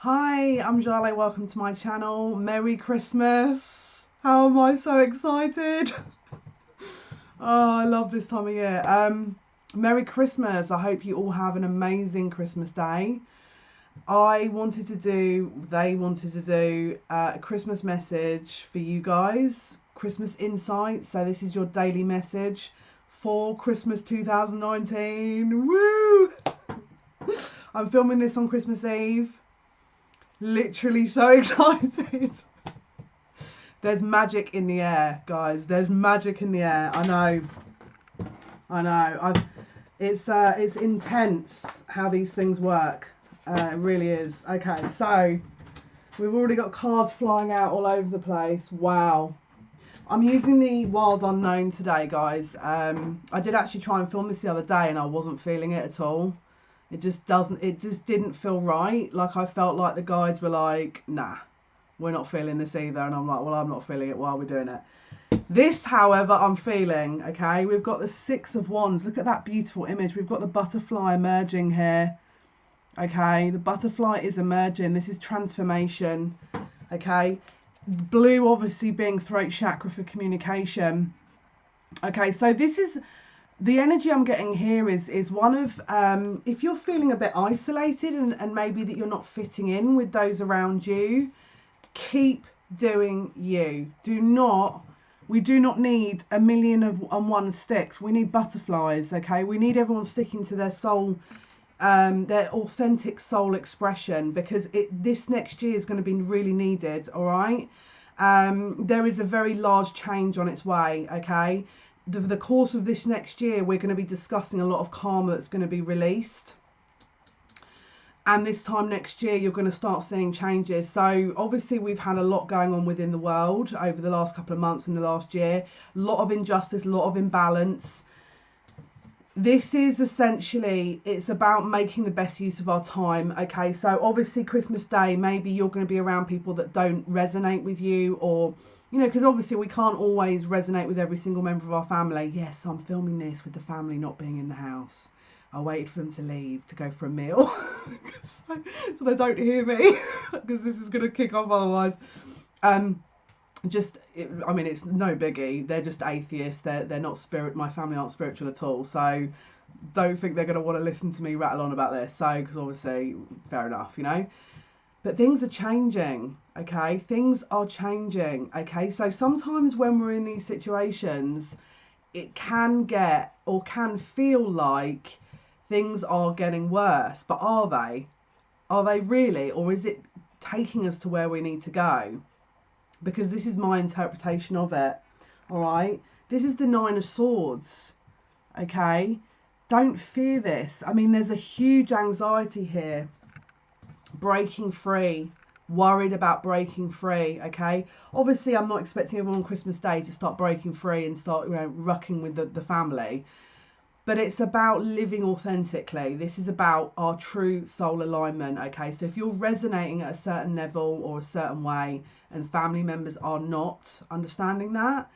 Hi, I'm Jale, welcome to my channel. Merry Christmas. How am I so excited? Oh, I love this time of year. Merry Christmas. I hope you all have an amazing Christmas day. They wanted to do a Christmas message for you guys. Christmas insight. So this is your daily message for Christmas 2019. Woo! I'm filming this on Christmas Eve. Literally so excited. There's magic in the air, guys. There's magic in the air. I know. It's intense how these things work. It really is. Okay, so we've already got cards flying out all over the place. Wow. I'm using the Wild Unknown today, guys. I did actually try and film this the other day and I wasn't feeling it at all. It just didn't feel right. Like I felt like the guides were like, nah, we're not feeling this either. And I'm like, well, I'm not feeling it while we're doing it. This, however, I'm feeling, okay? We've got the Six of Wands. Look at that beautiful image. We've got the butterfly emerging here. Okay, the butterfly is emerging. This is transformation. Okay, blue obviously being throat chakra for communication. Okay, so this is the energy I'm getting here is one of if you're feeling a bit isolated and maybe that you're not fitting in with those around you, keep doing you. We do not need a million and one sticks. We need butterflies. Okay, we need everyone sticking to their soul, their authentic soul expression, because this next year is going to be really needed. All right, there is a very large change on its way. Okay, the course of this next year, we're going to be discussing a lot of karma that's going to be released. And this time next year, you're going to start seeing changes. So obviously we've had a lot going on within the world over the last couple of months in the last year. A lot of injustice, a lot of imbalance. This is essentially, it's about making the best use of our time. Okay, so obviously Christmas Day, maybe you're going to be around people that don't resonate with you, or, you know, because obviously we can't always resonate with every single member of our family. Yes, I'm filming this with the family not being in the house. I waited for them to leave to go for a meal so they don't hear me, because this is going to kick off otherwise. I mean, it's no biggie. They're just atheists. They're not my family aren't spiritual at all. So don't think they're going to want to listen to me rattle on about this. So, because obviously, fair enough, you know. But things are changing, okay? Things are changing, okay? So sometimes when we're in these situations, it can get or can feel like things are getting worse. But are they? Are they really? Or is it taking us to where we need to go? Because this is my interpretation of it. All right, this is the Nine of Swords. Okay, don't fear this. I mean, there's a huge anxiety here. Breaking free, worried about breaking free. Okay, obviously I'm not expecting everyone on Christmas Day to start breaking free and start, you know, rucking with the family. But it's about living authentically. This is about our true soul alignment, okay? So if you're resonating at a certain level or a certain way and family members are not understanding that,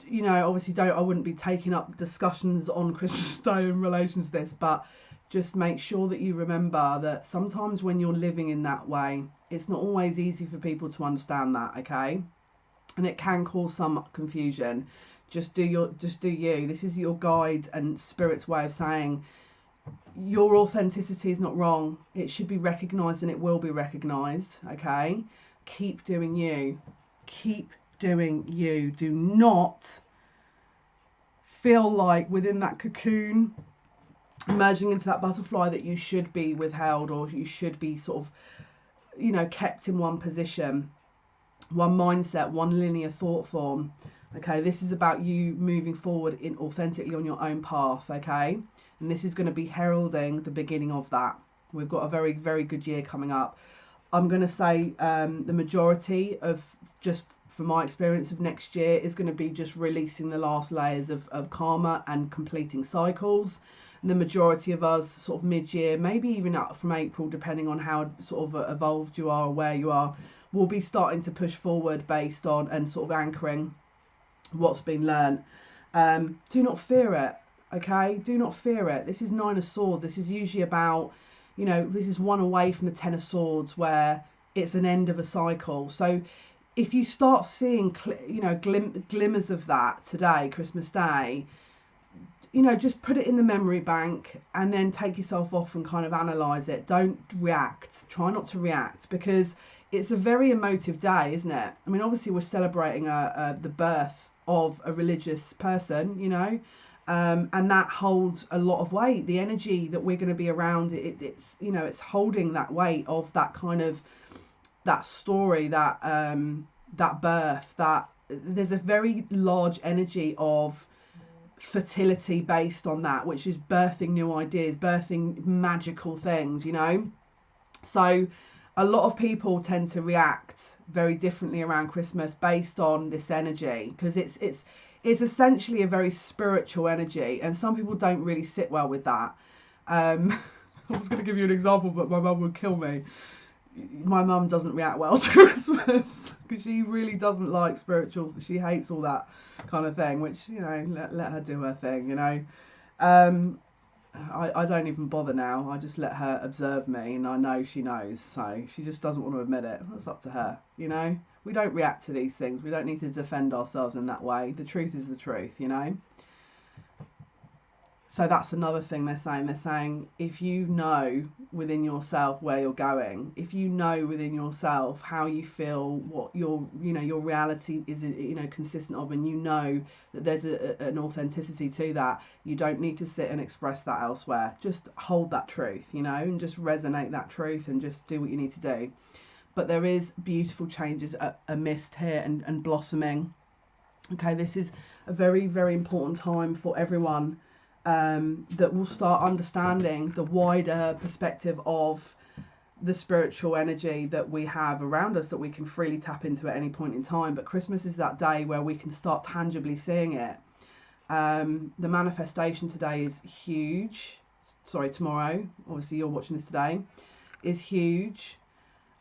you know, obviously I wouldn't be taking up discussions on Christmas Day in relation to this, but just make sure that you remember that sometimes when you're living in that way, it's not always easy for people to understand that, okay? And it can cause some confusion. Just do you. This is your guide and spirit's way of saying your authenticity is not wrong. It should be recognized and it will be recognized. Okay, keep doing you. Keep doing you. Do not feel like within that cocoon, emerging into that butterfly, that you should be withheld or you should be sort of, you know, kept in one position, one mindset, one linear thought form. Okay, this is about you moving forward in authentically on your own path, okay? And this is going to be heralding the beginning of that. We've got a very, very good year coming up. I'm going to say the majority of, just from my experience of next year, is going to be just releasing the last layers of karma and completing cycles. And the majority of us sort of mid-year, maybe even up from April, depending on how sort of evolved you are or where you are, will be starting to push forward based on and sort of anchoring what's been learned. Do not fear it, okay? Do not fear it. This is Nine of Swords. This is usually about, You know, this is one away from the Ten of Swords, where it's an end of a cycle. So if you start seeing, you know, glimmers of that today, Christmas Day, you know, just put it in the memory bank and then take yourself off and kind of analyze it. Don't react. Try not to react, because it's a very emotive day, isn't it? I mean, obviously we're celebrating the birth of a religious person, you know, and that holds a lot of weight. The energy that we're going to be around, it's, you know, it's holding that weight of that kind of, that story, that that birth, that there's a very large energy of fertility based on that, which is birthing new ideas, birthing magical things, you know. So a lot of people tend to react very differently around Christmas based on this energy, because it's essentially a very spiritual energy, and some people don't really sit well with that. I was going to give you an example, but my mum would kill me. My mum doesn't react well to Christmas because she really doesn't like spiritual. She hates all that kind of thing, which, you know, let her do her thing, you know. I don't even bother now. I just let her observe me, and I know she knows, so she just doesn't want to admit it. That's up to her, you know. We don't react to these things. We don't need to defend ourselves in that way. The truth is the truth, you know. So that's another thing they're saying. They're saying, if you know within yourself where you're going, if you know within yourself how you feel, what your, you know, your reality is, you know, consistent of, and you know that there's an authenticity to that, you don't need to sit and express that elsewhere. Just hold that truth, you know, and just resonate that truth and just do what you need to do. But there is beautiful changes amidst here and blossoming. Okay, this is a very, very important time for everyone. That will start understanding the wider perspective of the spiritual energy that we have around us, that we can freely tap into at any point in time. But Christmas is that day where we can start tangibly seeing it. The manifestation today is huge. Sorry, tomorrow, obviously you're watching this today, is huge.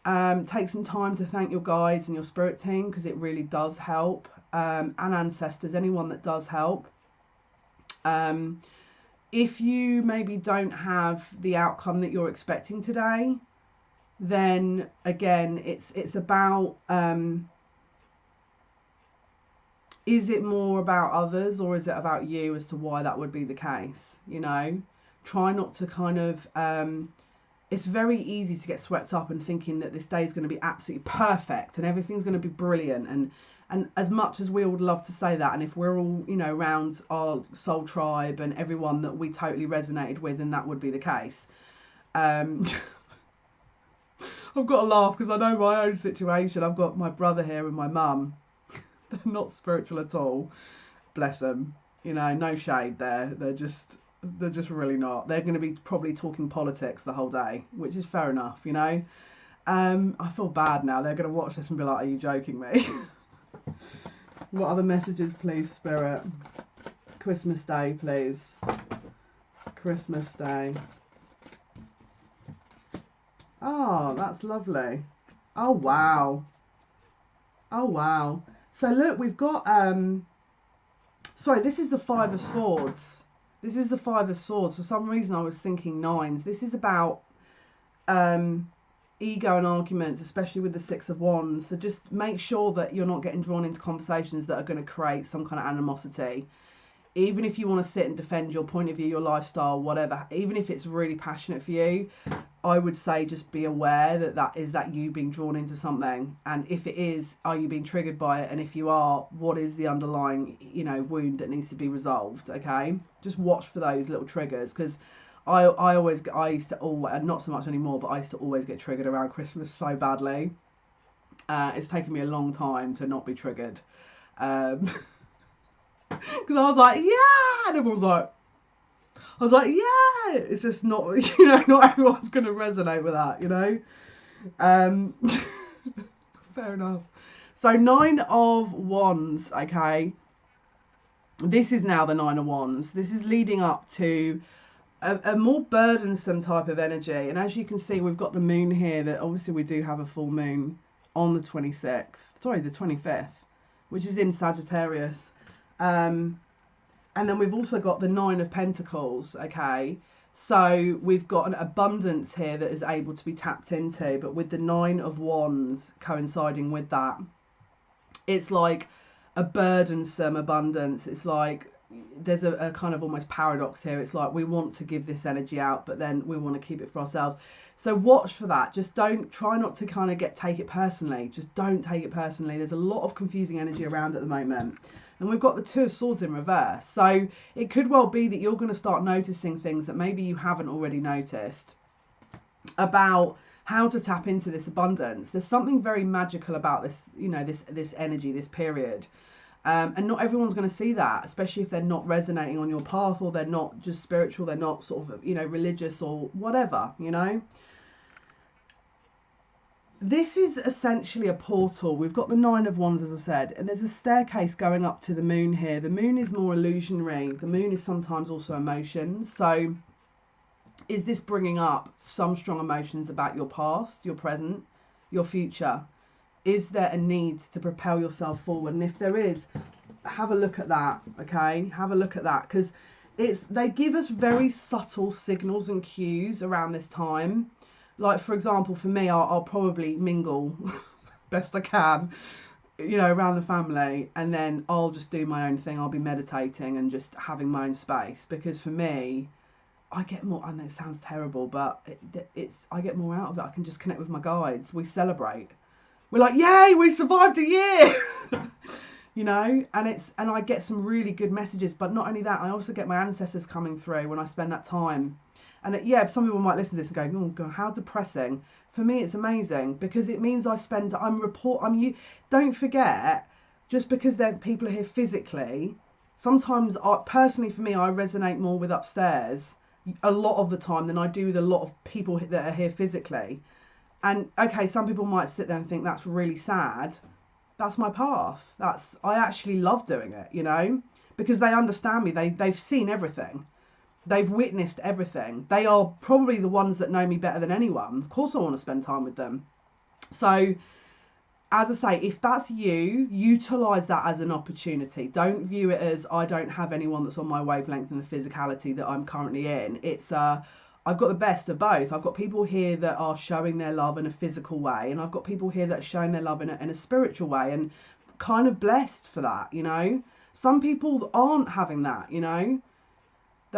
Take some time to thank your guides and your spirit team, because it really does help, and ancestors, anyone that does help. If you maybe don't have the outcome that you're expecting today, then again, it's about, is it more about others, or is it about you as to why that would be the case? You know, try not to kind of, it's very easy to get swept up in thinking that this day is going to be absolutely perfect and everything's going to be brilliant, and as much as we would love to say that, and if we're all, you know, around our soul tribe and everyone that we totally resonated with, then that would be the case. I've got to laugh because I know my own situation. I've got my brother here and my mum. They're not spiritual at all. Bless them. You know, no shade there. They're just really not. They're going to be probably talking politics the whole day, which is fair enough, you know. I feel bad now. They're going to watch this and be like, are you joking me? What other messages, please, Spirit? Christmas Day, please. Christmas Day. Oh, that's lovely. Oh, wow. Oh, wow. So, look, we've got... Sorry, this is the Five of Swords. This is the Five of Swords. For some reason, I was thinking nines. This is about... ego and arguments, especially with the Six of Wands. So just make sure that you're not getting drawn into conversations that are going to create some kind of animosity. Even if you want to sit and defend your point of view, your lifestyle, whatever, even if it's really passionate for you, I would say just be aware that that you being drawn into something. And if it is, are you being triggered by it? And if you are, what is the underlying, you know, wound that needs to be resolved? Okay, just watch for those little triggers, because I used to always, not so much anymore, but I used to always get triggered around Christmas so badly. It's taken me a long time to not be triggered. Because I was like, yeah, and everyone was like, I was like, yeah, it's just not, you know, not everyone's going to resonate with that, you know. Fair enough. So 9 of Wands, okay. This is now the 9 of Wands. This is leading up to a more burdensome type of energy. And as you can see, we've got the moon here, that obviously we do have a full moon on the 26th, sorry, the 25th, which is in Sagittarius. And then we've also got the 9 of Pentacles, okay, So we've got an abundance here that is able to be tapped into, but with the 9 of Wands coinciding with that, it's like a burdensome abundance. It's like there's a kind of almost paradox here. It's like we want to give this energy out, but then we want to keep it for ourselves. So watch for that. Just try not to kind of take it personally. Just don't take it personally. There's a lot of confusing energy around at the moment. And we've got the 2 of Swords in reverse. So it could well be that you're going to start noticing things that maybe you haven't already noticed about how to tap into this abundance. There's something very magical about this, you know, this energy, this period. And not everyone's going to see that, especially if they're not resonating on your path, or they're not just spiritual, they're not sort of, you know, religious or whatever, you know. This is essentially a portal. We've got the 9 of Wands, as I said, and there's a staircase going up to the moon here. The moon is more illusionary. The moon is sometimes also emotions. So is this bringing up some strong emotions about your past, your present, your future? Is there a need to propel yourself forward? And if there is, have a look at that, okay? Have a look at that, because they give us very subtle signals and cues around this time. Like, for example, for me, I'll probably mingle best I can, you know, around the family, and then I'll just do my own thing. I'll be meditating and just having my own space, because for me, I get more, I know it sounds terrible, but I get more out of it. I can just connect with my guides. We celebrate. We're like, yay, we survived a year, you know, and I get some really good messages. But not only that, I also get my ancestors coming through when I spend that time. And yeah, some people might listen to this and go, oh God, how depressing. For me, it's amazing, because it means don't forget, just because people are here physically, sometimes personally for me, I resonate more with upstairs a lot of the time than I do with a lot of people that are here physically. And okay, some people might sit there and think that's really sad. That's my path. I actually love doing it, you know, because they understand me. They've seen everything. They've witnessed everything. They are probably the ones that know me better than anyone. Of course I want to spend time with them. So, as I say, if that's you, utilize that as an opportunity. Don't view it as, I don't have anyone that's on my wavelength in the physicality that I'm currently in. It's I've got the best of both. I've got people here that are showing their love in a physical way, and I've got people here that are showing their love in a spiritual way, and kind of blessed for that, you know. Some people aren't having that, you know.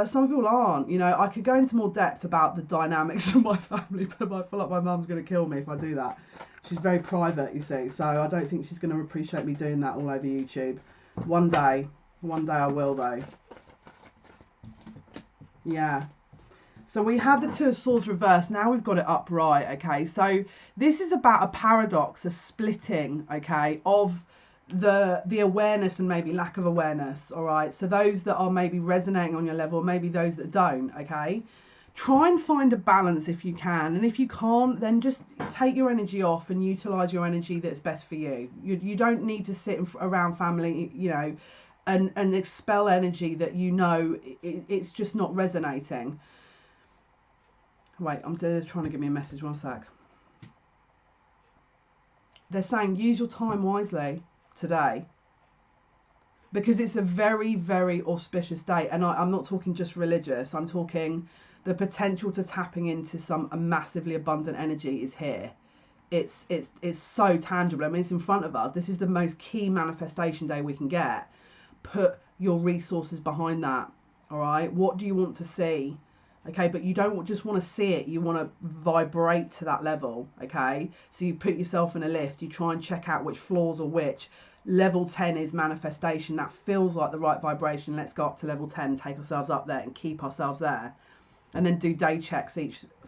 Some people aren't, you know. I could go into more depth about the dynamics of my family, but I feel like my mum's going to kill me if I do that. She's very private, you see, so I don't think she's going to appreciate me doing that all over YouTube. One day I will, though. Yeah. So we had the 2 of Swords reversed. Now we've got it upright, okay? So this is about a paradox, a splitting, okay, of the awareness and maybe lack of awareness, all right? So those that are maybe resonating on your level, maybe those that don't, okay? Try and find a balance if you can. And if you can't, then just take your energy off and utilize your energy that's best for you. You don't need to sit around family, you know, and expel energy that you know it's just not resonating. Wait, they're trying to give me a message. One sec. They're saying use your time wisely today, because it's a very, very auspicious day. And I'm not talking just religious. I'm talking the potential to tapping into a massively abundant energy is here. It's so tangible. I mean, it's in front of us. This is the most key manifestation day we can get. Put your resources behind that. All right. What do you want to see? Okay, but you don't just want to see it, you want to vibrate to that level, okay? So you put yourself in a lift, you try and check out which floors are which. Level 10 is manifestation. That feels like the right vibration. Let's go up to level 10, take ourselves up there and keep ourselves there. And then do day checks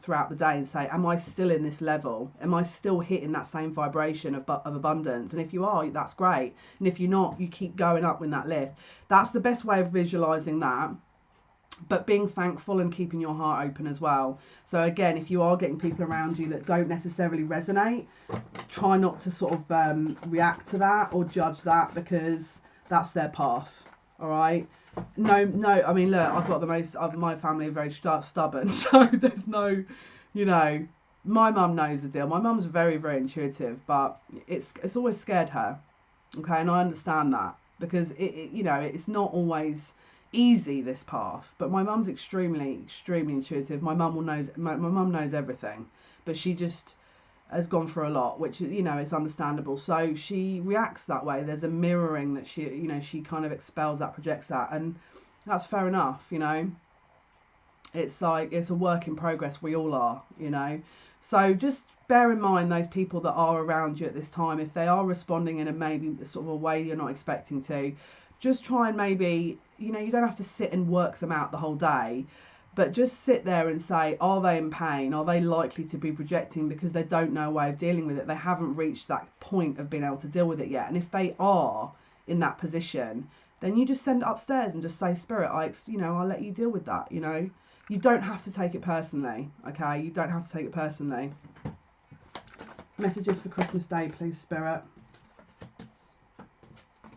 throughout the day and say, am I still in this level? Am I still hitting that same vibration of abundance? And if you are, that's great. And if you're not, you keep going up in that lift. That's the best way of visualizing that. But being thankful and keeping your heart open as well. So again, if you are getting people around you that don't necessarily resonate, try not to sort of react to that or judge that, because that's their path. All right. No, I mean, look, I've got my family are very stubborn, so there's no, you know, my mum knows the deal. My mum's very, very intuitive, but it's always scared her. Okay, and I understand that, because you know, it's not always easy, this path, but my mum's extremely intuitive. My mum my mum knows everything, but she just has gone for a lot, which, you know, it's understandable. So she reacts that way. There's a mirroring that she, you know, she kind of expels that, projects that, and that's fair enough, you know. It's like, it's a work in progress. We all are, you know. So just bear in mind those people that are around you at this time, if they are responding in a maybe sort of a way you're not expecting to, just try and maybe, you know, you don't have to sit and work them out the whole day, but just sit there and say, are they in pain? Are they likely to be projecting because they don't know a way of dealing with it? They haven't reached that point of being able to deal with it yet. And if they are in that position, then you just send it upstairs and just say, Spirit, I'll let you deal with that, you know. You don't have to take it personally, okay? You don't have to take it personally. Messages for Christmas Day, please, Spirit.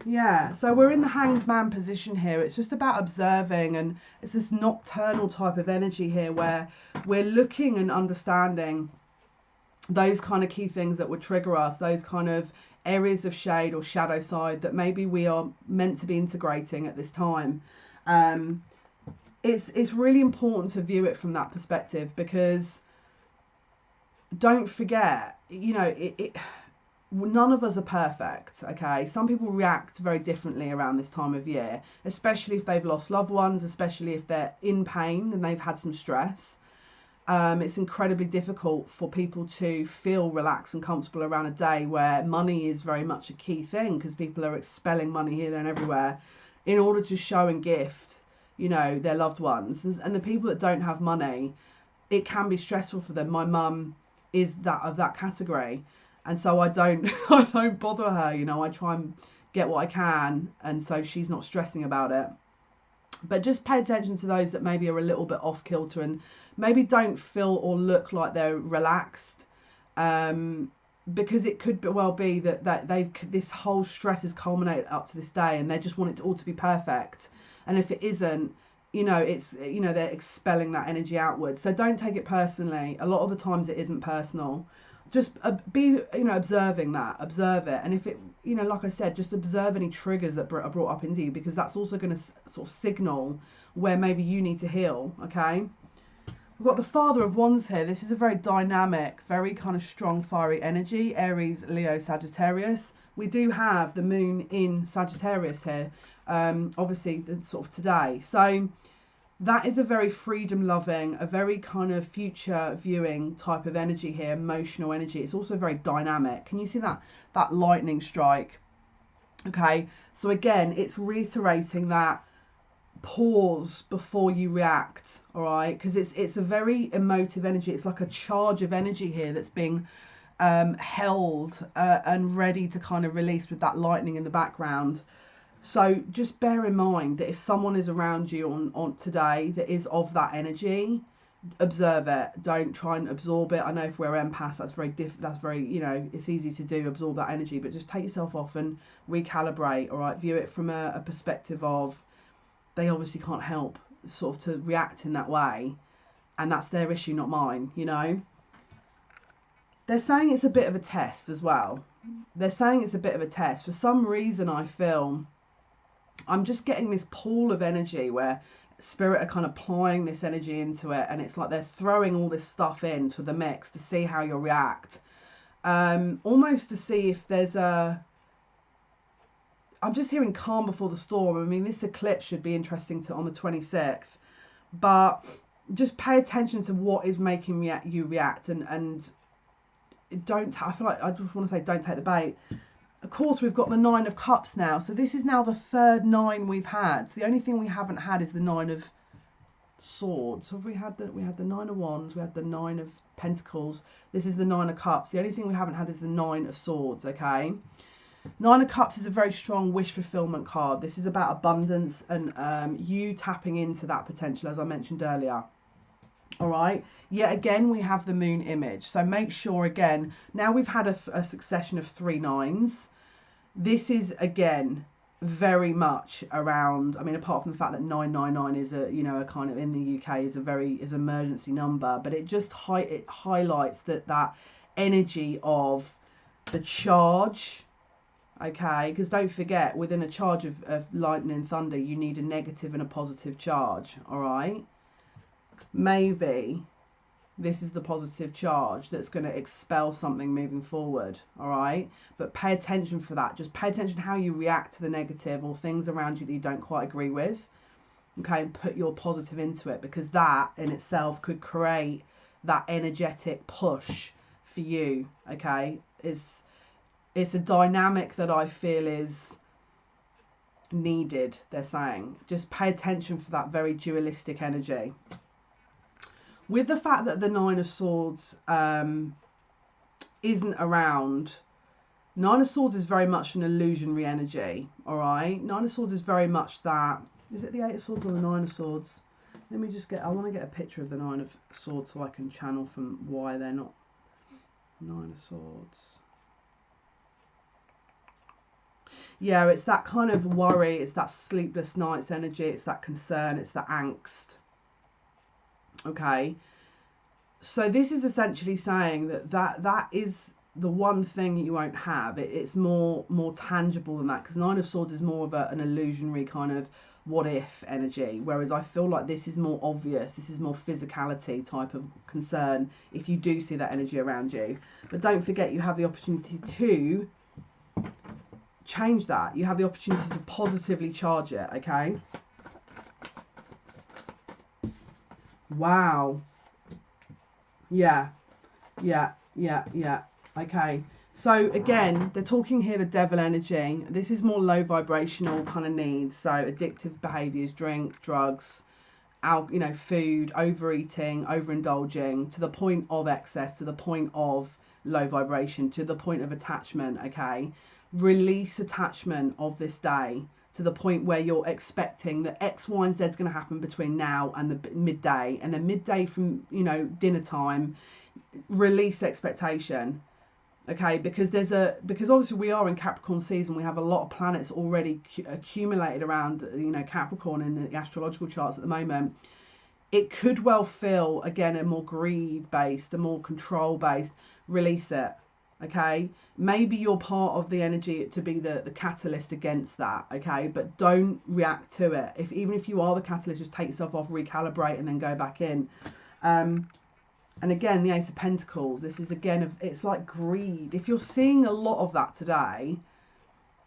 Yeah, so we're in the Hanged Man position here. It's just about observing, and it's this nocturnal type of energy here where we're looking and understanding those kind of key things that would trigger us, those kind of areas of shade or shadow side that maybe we are meant to be integrating at this time. It's really important to view it from that perspective, because don't forget, you know, none of us are perfect, okay? Some people react very differently around this time of year, especially if they've lost loved ones, especially if they're in pain and they've had some stress. It's incredibly difficult for people to feel relaxed and comfortable around a day where money is very much a key thing, because people are expelling money here, there and everywhere in order to show and gift, you know, their loved ones. And the people that don't have money, it can be stressful for them. My mum is of that category. And so I don't bother her, you know. I try and get what I can, and so she's not stressing about it. But just pay attention to those that maybe are a little bit off kilter and maybe don't feel or look like they're relaxed, because it could well be that this whole stress has culminated up to this day, and they just want it all to be perfect. And if it isn't, you know, it's, you know, they're expelling that energy outwards. So don't take it personally. A lot of the times it isn't personal. Just be, you know, observing that, observe it. And if it, you know, like I said, just observe any triggers that are brought up into you, because that's also going to sort of signal where maybe you need to heal, okay? We've got the Father of Wands here. This is a very dynamic, very kind of strong, fiery energy. Aries, Leo, Sagittarius. We do have the moon in Sagittarius here, obviously, sort of today. So that is a very freedom loving, a very kind of future viewing type of energy here, emotional energy. It's also very dynamic. Can you see that lightning strike? Okay, so again, it's reiterating that pause before you react, all right? Because it's a very emotive energy. It's like a charge of energy here that's being held and ready to kind of release with that lightning in the background. So just bear in mind that if someone is around you on today that is of that energy, observe it. Don't try and absorb it. I know if we're empaths, that's very, you know, it's easy to do, absorb that energy, but just take yourself off and recalibrate, all right? View it from a perspective of, they obviously can't help sort of to react in that way, and that's their issue, not mine, you know? They're saying it's a bit of a test as well. They're saying it's a bit of a test. For some reason, I feel I'm just getting this pool of energy where Spirit are kind of applying this energy into it, and it's like they're throwing all this stuff into the mix to see how you'll react, almost to see if there's I'm just hearing calm before the storm. I mean, this eclipse should be interesting on the 26th, but just pay attention to what is making you react, and don't, I feel like I just want to say, don't take the bait. Of course, we've got the 9 of Cups now. So this is now the third 9 we've had. So the only thing we haven't had is the 9 of Swords. So we had the 9 of Wands, we had the 9 of Pentacles. This is the 9 of Cups. The only thing we haven't had is the 9 of Swords, okay? 9 of Cups is a very strong wish fulfillment card. This is about abundance and you tapping into that potential, as I mentioned earlier. All right, yet again we have the moon image, so make sure, again, now we've had a succession of 3 9s. This is again very much around, I mean, apart from the fact that 999 is a, you know, a kind of, in the UK is is emergency number, but it just it highlights that energy of the charge, Okay, because don't forget, within a charge of lightning and thunder, you need a negative and a positive charge. All right, maybe this is the positive charge that's going to expel something moving forward. All right, but pay attention for that. Just pay attention to how you react to the negative or things around you that you don't quite agree with. Okay, and put your positive into it, because that in itself could create that energetic push for you. Okay, it's a dynamic that I feel is needed, they're saying. Just pay attention for that very dualistic energy. With the fact that the Nine of Swords isn't around, Nine of Swords is very much an illusionary energy, all right? Nine of Swords is very much that. Is it the Eight of Swords or the Nine of Swords? Let me just get, I want to get a picture of the Nine of Swords so I can channel from why they're not. Nine of Swords. Yeah, it's that kind of worry, it's that sleepless nights energy, it's that concern, it's that angst. Okay, so this is essentially saying that is the one thing you won't have. It's more tangible than that, because Nine of Swords is more of an illusionary kind of what if energy, whereas I feel like this is more obvious. This is more physicality type of concern if you do see that energy around you. But don't forget, you have the opportunity to change that. You have the opportunity to positively charge it. Okay, wow, yeah. Okay, so again, they're talking here the devil energy. This is more low vibrational kind of needs, so addictive behaviors, drink, drugs, food, overeating, overindulging, to the point of excess, to the point of low vibration, to the point of attachment. Okay, release attachment of this day to the point where you're expecting that X, Y, and Z is going to happen between now and the midday, and then midday from dinner time. Release expectation. Okay, because obviously we are in Capricorn season. We have a lot of planets already accumulated around Capricorn in the astrological charts at the moment. It could well feel again a more greed based, a more control based. Release it. Okay, maybe you're part of the energy to be the catalyst against that. Okay, but don't react to it. Even if you are the catalyst, just take yourself off, recalibrate, and then go back in. And again, the Ace of Pentacles, this is again, it's like greed. If you're seeing a lot of that today,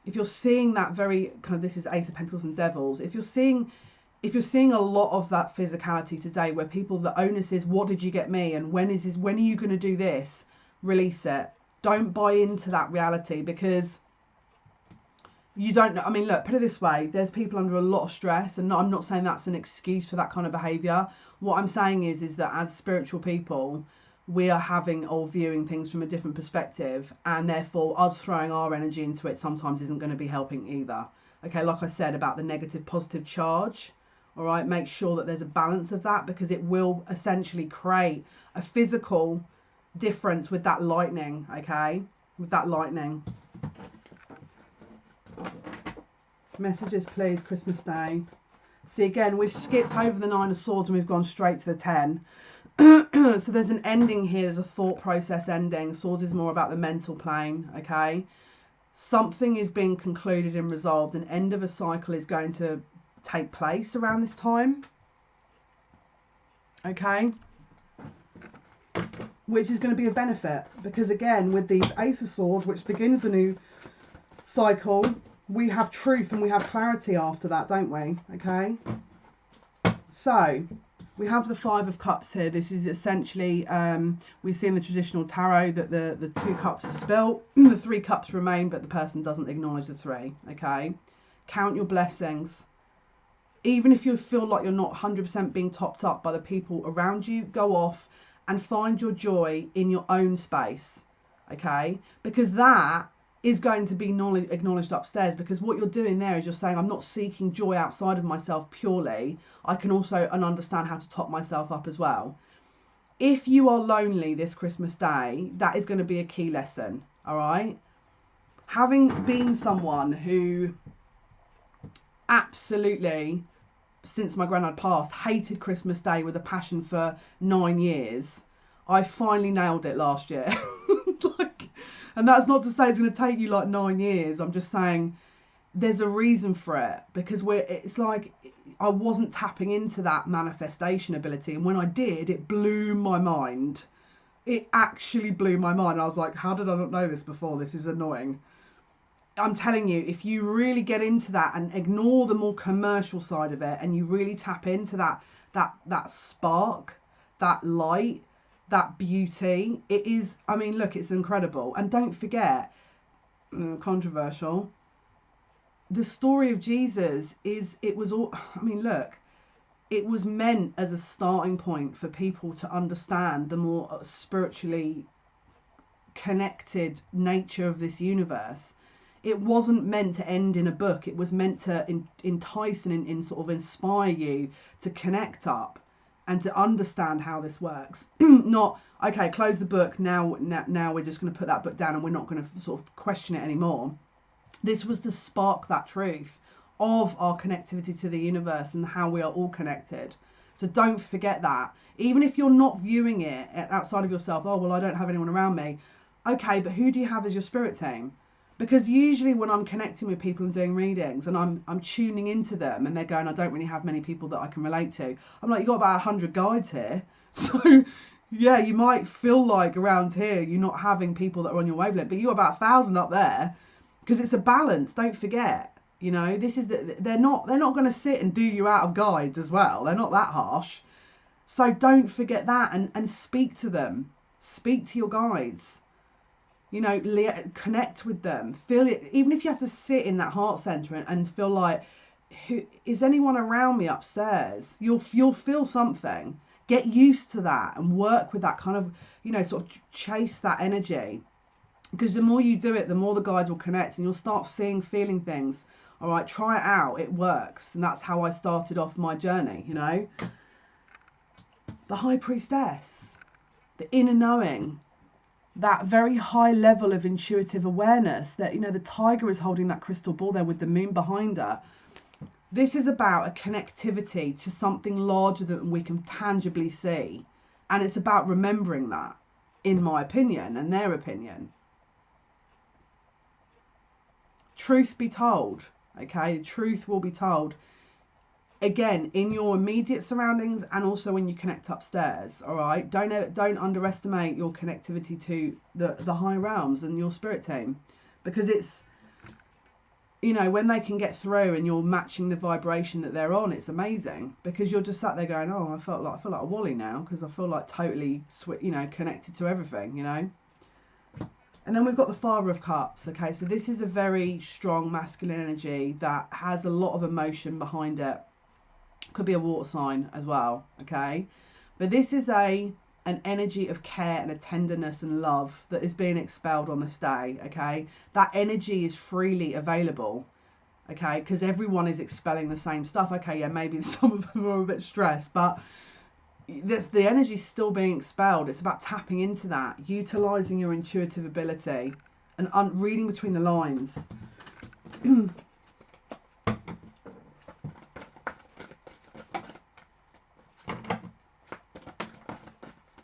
if you're seeing that very kind of, this is Ace of Pentacles and Devils, if you're seeing a lot of that physicality today, where people, the onus is, what did you get me? And when are you going to do this? Release it. Don't buy into that reality, because you don't know. I mean, look, put it this way, there's people under a lot of stress, and I'm not saying that's an excuse for that kind of behavior. What I'm saying is that as spiritual people, we are having or viewing things from a different perspective, and therefore us throwing our energy into it sometimes isn't going to be helping either. Okay, like I said about the negative positive charge, all right, make sure that there's a balance of that, because it will essentially create a physical difference with that lightning. Okay, with that lightning. Messages please, Christmas Day. See, again, we've skipped over the Nine of Swords and we've gone straight to the 10. So there's an ending here, there's a thought process ending. Swords is more about the mental plane. Okay, something is being concluded and resolved. An end of a cycle is going to take place around this time. Okay, which is going to be a benefit, because again, with the Ace of Swords, which begins the new cycle, we have truth and we have clarity after that, don't we? Okay, so we have the Five of Cups here. This is essentially, we see in the traditional tarot that the 2 cups are spilt, the 3 cups remain, but the person doesn't acknowledge the 3. Okay, count your blessings. Even if you feel like you're not 100% being topped up by the people around you, go off and find your joy in your own space. Okay, because that is going to be acknowledged upstairs, because what you're doing there is you're saying, I'm not seeking joy outside of myself purely. I can also understand how to top myself up as well. If you are lonely this Christmas Day, that is going to be a key lesson. All right, having been someone who absolutely, since my granddad passed, hated Christmas Day with a passion for 9 years, I finally nailed it last year. And that's not to say it's going to take you like 9 years. I'm just saying there's a reason for it, because it's like I wasn't tapping into that manifestation ability, and when I did, it blew my mind. It actually blew my mind. I was like, how did I not know this before? This is annoying. I'm telling you, if you really get into that and ignore the more commercial side of it, and you really tap into that spark, that light, that beauty, it is, I mean, look, it's incredible. And don't forget, controversial, the story of Jesus is, it was all, I mean, look, it was meant as a starting point for people to understand the more spiritually connected nature of this universe. It wasn't meant to end in a book. It was meant to entice and in sort of inspire you to connect up and to understand how this works. Not, okay, close the book, now we're just going to put that book down and we're not going to sort of question it anymore. This was to spark that truth of our connectivity to the universe and how we are all connected. So don't forget that. Even if you're not viewing it outside of yourself, oh, well, I don't have anyone around me. Okay, but who do you have as your spirit team? Because usually when I'm connecting with people and doing readings and I'm tuning into them and they're going, I don't really have many people that I can relate to. I'm like, you've got about 100 guides here. So yeah, you might feel like around here you're not having people that are on your wavelength, but you've got about 1,000 up there, because it's a balance. Don't forget, you know, this is they're not going to sit and do you out of guides as well. They're not that harsh. So don't forget that, and speak to them. Speak to your guides. You know, connect with them. Feel it, even if you have to sit in that heart center and feel like, is anyone around me upstairs? You'll feel something. Get used to that and work with that kind of, you know, sort of chase that energy. Because the more you do it, the more the guides will connect and you'll start feeling things. All right, try it out. It works. And that's how I started off my journey, you know. The High Priestess, the inner knowing, that very high level of intuitive awareness that, you know, the tiger is holding that crystal ball there with the moon behind her. This is about a connectivity to something larger than we can tangibly see. And it's about remembering that, in my opinion and their opinion. Truth be told, okay, the truth will be told. Again, in your immediate surroundings and also when you connect upstairs, all right? Don't underestimate your connectivity to the high realms and your spirit team, because it's, you know, when they can get through and you're matching the vibration that they're on, it's amazing, because you're just sat there going, oh, I feel like a Wally now, because I feel like totally, you know, connected to everything, you know. And then we've got the Father of Cups, okay? So this is a very strong masculine energy that has a lot of emotion behind it. Could be a water sign as well, okay? But this is an energy of care and a tenderness and love that is being expelled on this day, okay? That energy is freely available, okay? Because everyone is expelling the same stuff. Okay, yeah, maybe some of them are a bit stressed, but the energy is still being expelled. It's about tapping into that, utilizing your intuitive ability and reading between the lines.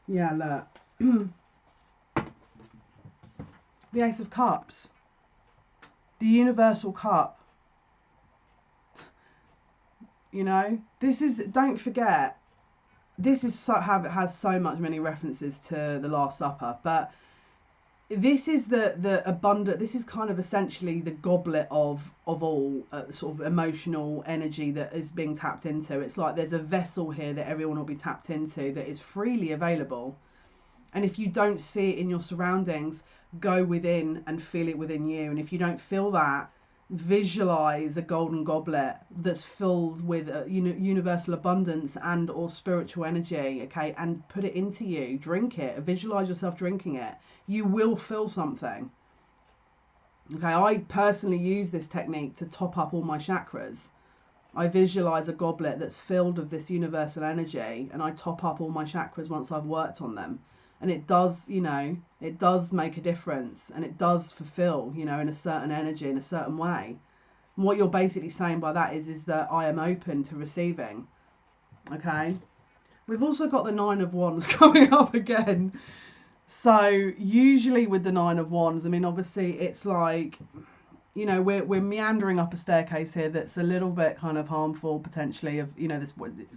Yeah, look. The Ace of Cups. The Universal Cup. You know, this is, don't forget, this is has so many references to the Last Supper, but this is the abundant, this is kind of essentially the goblet of all sort of emotional energy that is being tapped into. It's like there's a vessel here that everyone will be tapped into that is freely available. And if you don't see it in your surroundings, go within and feel it within you. And if you don't feel that, visualize a golden goblet that's filled with universal abundance and or spiritual energy, okay, and put it into you. Drink it. Visualize yourself drinking it. You will feel something. Okay, I personally use this technique to top up all my chakras. I visualize a goblet that's filled of this universal energy, and I top up all my chakras once I've worked on them. And it does, you know, it does make a difference, and it does fulfill, you know, in a certain energy, in a certain way. And what you're basically saying by that is that I am open to receiving. Okay. We've also got the Nine of Wands coming up again. So usually with the Nine of Wands, I mean, obviously it's like, you know, we're meandering up a staircase here that's a little bit kind of harmful potentially of, you know, this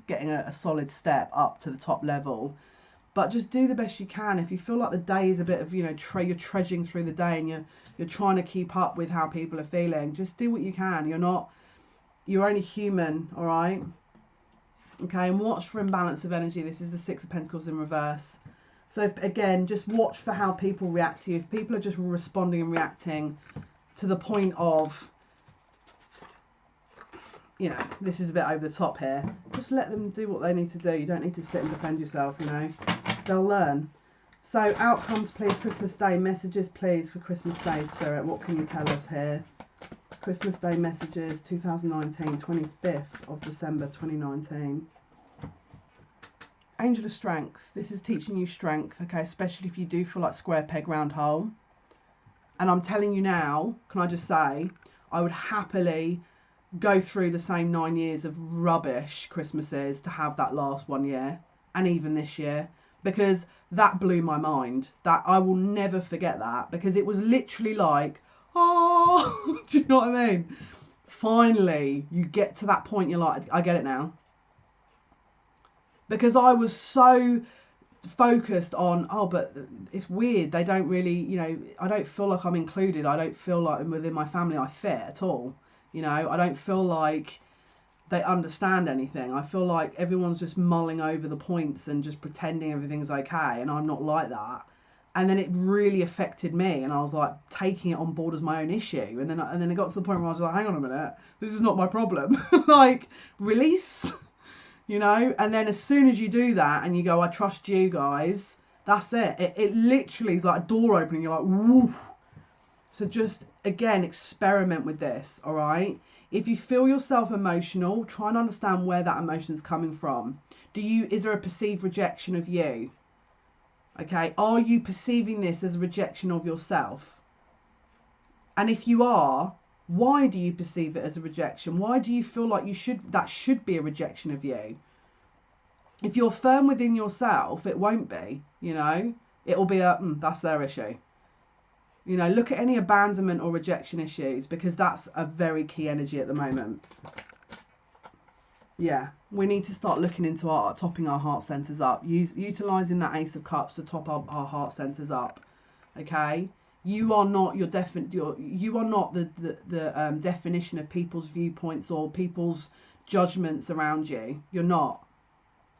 getting a solid step up to the top level. But just do the best you can. If you feel like the day is a bit of, you know, you're trudging through the day and you're trying to keep up with how people are feeling, just do what you can. You're only human, all right? Okay, and watch for imbalance of energy. This is the Six of Pentacles in reverse. So again, just watch for how people react to you. If people are just responding and reacting to the point of, you know, this is a bit over the top here, just let them do what they need to do. You don't need to sit and defend yourself, you know. They'll learn. So outcomes, please. Christmas Day messages, please, for Christmas Day, Spirit. What can you tell us here? Christmas Day messages, 2019, 25th of December 2019. Angel of Strength. This is teaching you strength, okay, especially if you do feel like square peg round hole. And I'm telling you now, can I just say, I would happily go through the same 9 years of rubbish Christmases to have that last 1 year, and even this year, because that blew my mind. That I will never forget that, because it was literally like, oh, do you know what I mean? Finally, you get to that point, you're like, I get it now. Because I was so focused on, oh, but it's weird, they don't really, you know, I don't feel like I'm included. I don't feel like within my family I fit at all. You know, I don't feel like they understand anything. I feel like everyone's just mulling over the points and just pretending everything's okay, and I'm not like that. And then it really affected me, and I was like taking it on board as my own issue. And then it got to the point where I was like, hang on a minute, this is not my problem. Like, release, you know. And then as soon as you do that and you go, I trust you guys, that's it. It literally is like a door opening. You're like, woo. So just, again, experiment with this, all right? If you feel yourself emotional, try and understand where that emotion's coming from. Is there a perceived rejection of you? Okay, are you perceiving this as a rejection of yourself? And if you are, why do you perceive it as a rejection? Why do you feel like that should be a rejection of you? If you're firm within yourself, it won't be, you know? It'll be that's their issue. You know, look at any abandonment or rejection issues, because that's a very key energy at the moment. Yeah, we need to start looking into topping our heart centers up, utilizing that Ace of Cups to top our heart centers up. Okay, you are not you are not the definition of people's viewpoints or people's judgments around you. You're not.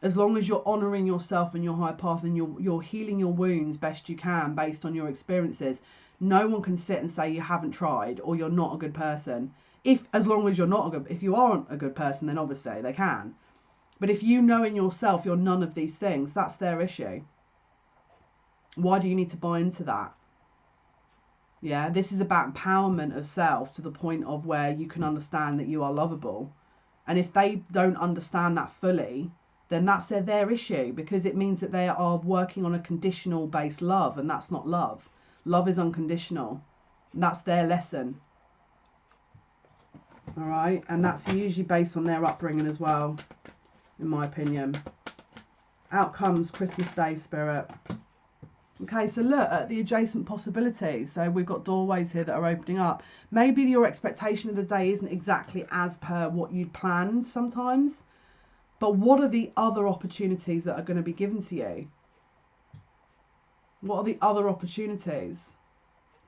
As long as you're honoring yourself and your higher path, and you're healing your wounds best you can based on your experiences, no one can sit and say you haven't tried or you're not a good person. As long as you're not if you aren't a good person, then obviously they can. But if you know in yourself you're none of these things, that's their issue. Why do you need to buy into that? Yeah, this is about empowerment of self to the point of where you can understand that you are lovable. And if they don't understand that fully, then that's their issue, because it means that they are working on a conditional based love, and that's not love. Love is unconditional. And that's their lesson. All right, and that's usually based on their upbringing as well, in my opinion. Outcomes, Christmas Day, Spirit. Okay, so look at the adjacent possibilities. So we've got doorways here that are opening up. Maybe your expectation of the day isn't exactly as per what you'd planned sometimes, but what are the other opportunities that are going to be given to you? What are the other opportunities?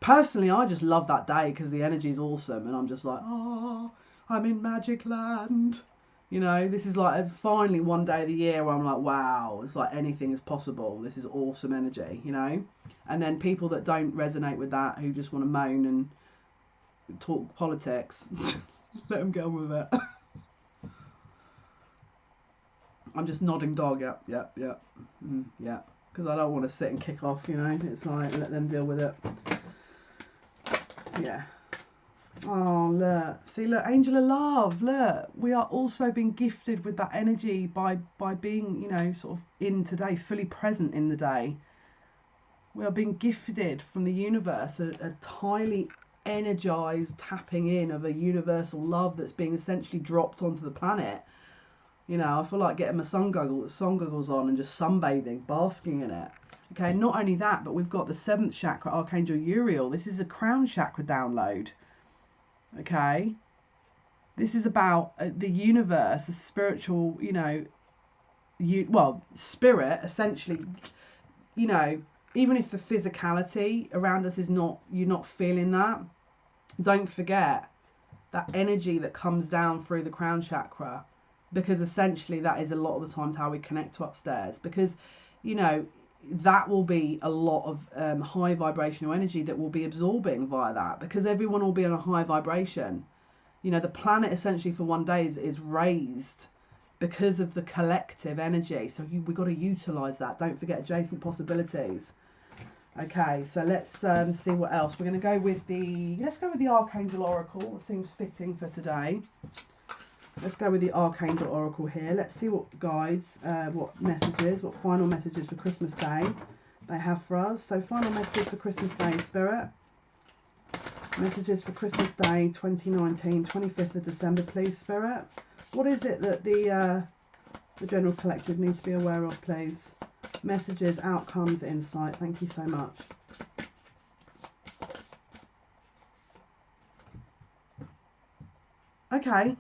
Personally, I just love that day because the energy is awesome, and I'm just like, oh, I'm in magic land. You know, this is like finally one day of the year where I'm like, wow, it's like anything is possible. This is awesome energy, you know. And then people that don't resonate with that, who just want to moan and talk politics, let them get on with it. I'm just nodding dog, yep, yeah. Because I don't want to sit and kick off, you know. It's like, let them deal with it. Yeah. Oh, look. See, look, Angel of Love, look. We are also being gifted with that energy by being, you know, sort of in today, fully present in the day. We are being gifted from the universe, a highly energized tapping in of a universal love that's being essentially dropped onto the planet. You know, I feel like getting my sun goggles on and just sunbathing, basking in it. Okay, not only that, but we've got the 7th chakra, Archangel Uriel. This is a crown chakra download. Okay, this is about the universe, the spiritual, you know, spirit, essentially, you know, even if the physicality around us is not, you're not feeling that, don't forget that energy that comes down through the crown chakra, because essentially that is a lot of the times how we connect to upstairs, because, you know, that will be a lot of high vibrational energy that will be absorbing via that, because everyone will be on a high vibration. You know, the planet essentially for one day is raised because of the collective energy. So we've got to utilize that. Don't forget adjacent possibilities. Okay, so let's see what else. We're going to go with let's go with the Archangel Oracle. It seems fitting for today. Let's go with the Archangel Oracle here. Let's see what guides, what messages, what final messages for Christmas Day they have for us. So final message for Christmas Day, Spirit. Messages for Christmas Day 2019, 25th of December, please, Spirit. What is it that the general collective needs to be aware of, please? Messages, outcomes, insight. Thank you so much. Okay,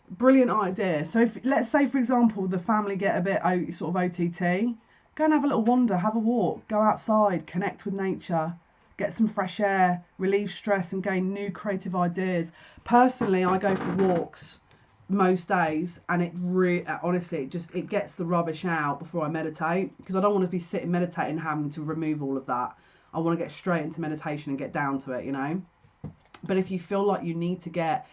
brilliant idea. So if, let's say, for example, the family get a bit sort of OTT, go and have a little wander, have a walk, go outside, connect with nature, get some fresh air, relieve stress and gain new creative ideas. Personally, I go for walks most days, and it really, honestly, it gets the rubbish out before I meditate, because I don't want to be sitting meditating and having to remove all of that. I want to get straight into meditation and get down to it, you know. But if you feel like you need to get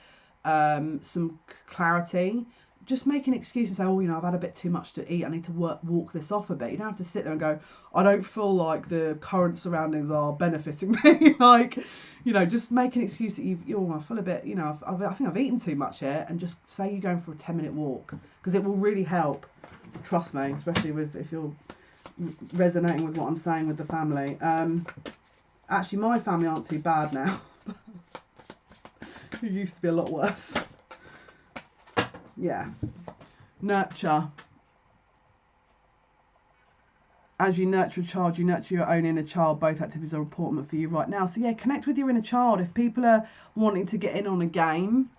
some clarity, just make an excuse and say, oh, you know, I've had a bit too much to eat, I need to walk this off a bit. You don't have to sit there and go, I don't feel like the current surroundings are benefiting me. Like, you know, just make an excuse that I feel a bit, you know, I think I've eaten too much here, and just say you're going for a 10-minute walk, because it will really help. Trust me, especially if you're resonating with what I'm saying with the family. Actually, my family aren't too bad now. It used to be a lot worse. Yeah. Nurture. As you nurture a child, you nurture your own inner child. Both activities are important for you right now. So yeah, connect with your inner child. If people are wanting to get in on a game,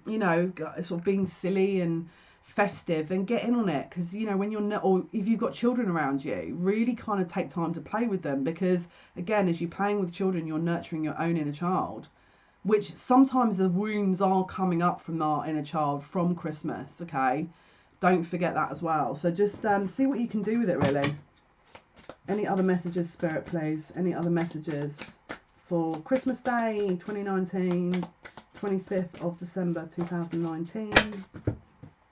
you know, sort of being silly and festive, then get in on it. Because, you know, when or if you've got children around you, really kind of take time to play with them. Because again, as you're playing with children, you're nurturing your own inner child, which sometimes the wounds are coming up from our inner child from Christmas. Okay, don't forget that as well. So just see what you can do with it, really. Any other messages, Spirit, please? Any other messages for Christmas Day 2019, 25th of December 2019?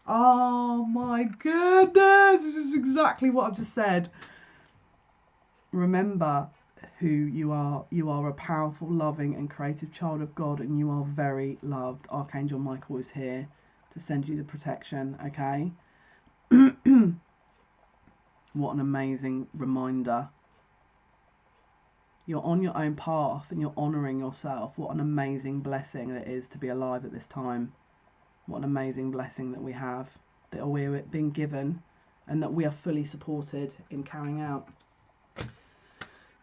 Oh my goodness, this is exactly what I've just said. Remember who you are. You are a powerful, loving and creative child of God, and you are very loved. Archangel Michael is here to send you the protection, okay? What an amazing reminder. You're on your own path and you're honouring yourself. What an amazing blessing it is to be alive at this time. What an amazing blessing that we have, that we're being given, and that we are fully supported in carrying out.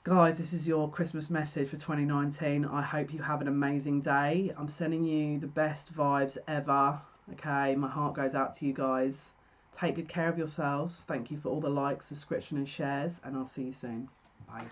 Guys, this is your Christmas message for 2019. I hope you have an amazing day. I'm sending you the best vibes ever. Okay, my heart goes out to you guys. Take good care of yourselves. Thank you for all the likes, subscription and shares, and I'll see you soon. Bye.